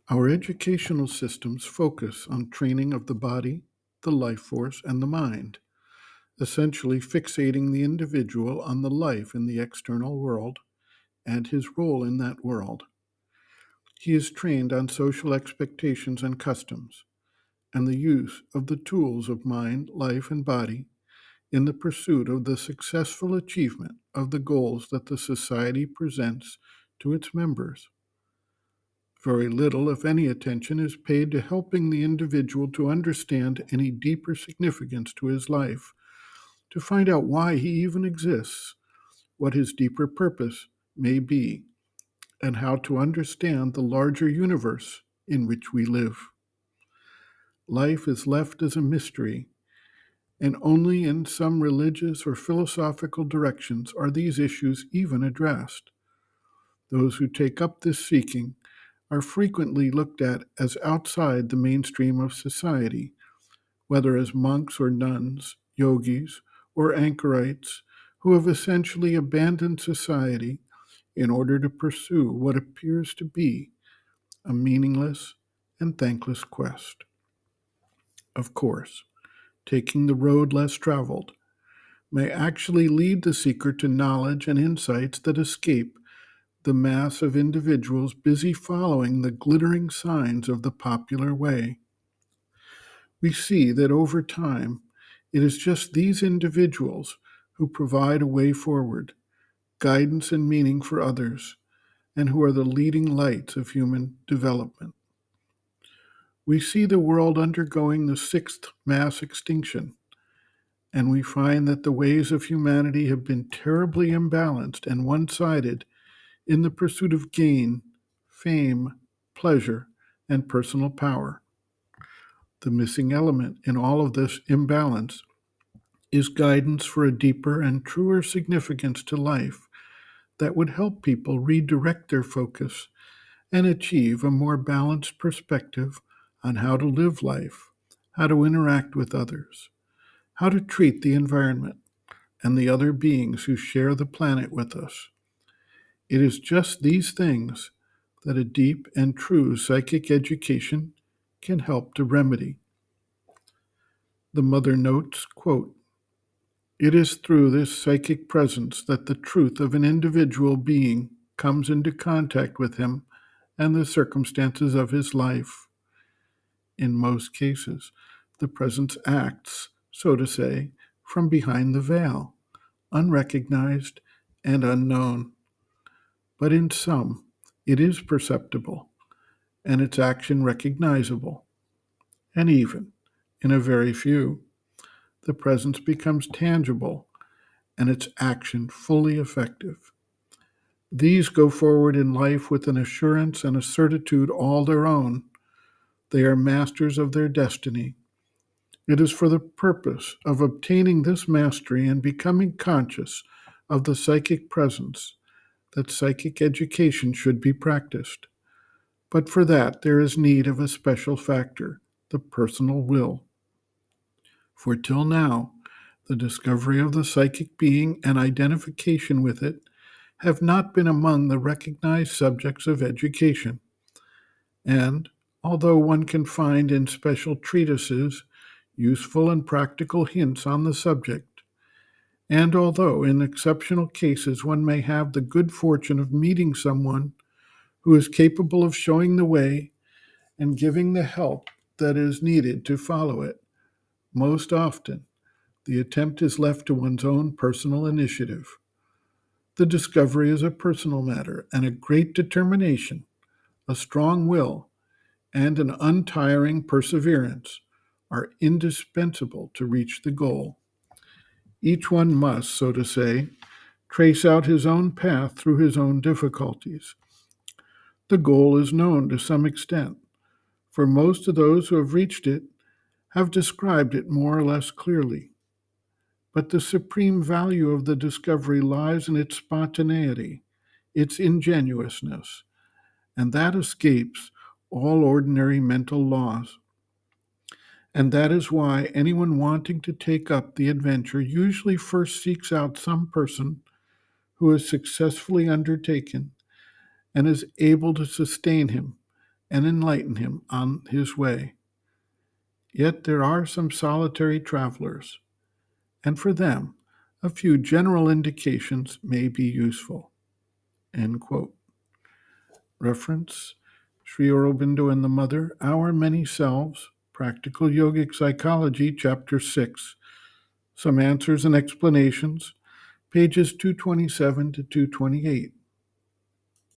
Our educational systems focus on training of the body, the life force, and the mind, essentially fixating the individual on the life in the external world and his role in that world. He is trained on social expectations and customs, and the use of the tools of mind, life, and body in the pursuit of the successful achievement of the goals that the society presents to its members. Very little, if any, attention is paid to helping the individual to understand any deeper significance to his life, to find out why he even exists, what his deeper purpose may be, and how to understand the larger universe in which we live. Life is left as a mystery, and only in some religious or philosophical directions are these issues even addressed. Those who take up this seeking are frequently looked at as outside the mainstream of society, whether as monks or nuns, yogis, or anchorites who have essentially abandoned society in order to pursue what appears to be a meaningless and thankless quest. Of course, taking the road less traveled may actually lead the seeker to knowledge and insights that escape the mass of individuals busy following the glittering signs of the popular way. We see that over time, it is just these individuals who provide a way forward, guidance and meaning for others, and who are the leading lights of human development. We see the world undergoing the sixth mass extinction, and we find that the ways of humanity have been terribly imbalanced and one sided in the pursuit of gain, fame, pleasure, and personal power. The missing element in all of this imbalance is guidance for a deeper and truer significance to life that would help people redirect their focus and achieve a more balanced perspective on how to live life, how to interact with others, how to treat the environment and the other beings who share the planet with us. It is just these things that a deep and true psychic education can help to remedy. The mother notes, quote, "It is through this psychic presence that the truth of an individual being comes into contact with him and the circumstances of his life. In most cases, the presence acts, so to say, from behind the veil, unrecognized and unknown. But in some, it is perceptible, and its action recognizable. And even, in a very few, the presence becomes tangible and its action fully effective. These go forward in life with an assurance and a certitude all their own. They are masters of their destiny. It is for the purpose of obtaining this mastery and becoming conscious of the psychic presence that psychic education should be practiced. But for that, there is need of a special factor, the personal will. For till now, the discovery of the psychic being and identification with it have not been among the recognized subjects of education. And, although one can find in special treatises useful and practical hints on the subject, and although in exceptional cases one may have the good fortune of meeting someone who is capable of showing the way and giving the help that is needed to follow it, most often the attempt is left to one's own personal initiative. The discovery is a personal matter, and a great determination, a strong will, and an untiring perseverance are indispensable to reach the goal. Each one must, so to say, trace out his own path through his own difficulties. The goal is known to some extent, for most of those who have reached it have described it more or less clearly. But the supreme value of the discovery lies in its spontaneity, its ingenuousness, and that escapes all ordinary mental laws. And that is why anyone wanting to take up the adventure usually first seeks out some person who has successfully undertaken and is able to sustain him and enlighten him on his way. Yet there are some solitary travelers, and for them, a few general indications may be useful. End quote. Reference Sri Aurobindo and the Mother, Our Many Selves, Practical Yogic Psychology, Chapter 6, Some Answers and Explanations, pages 227 to 228.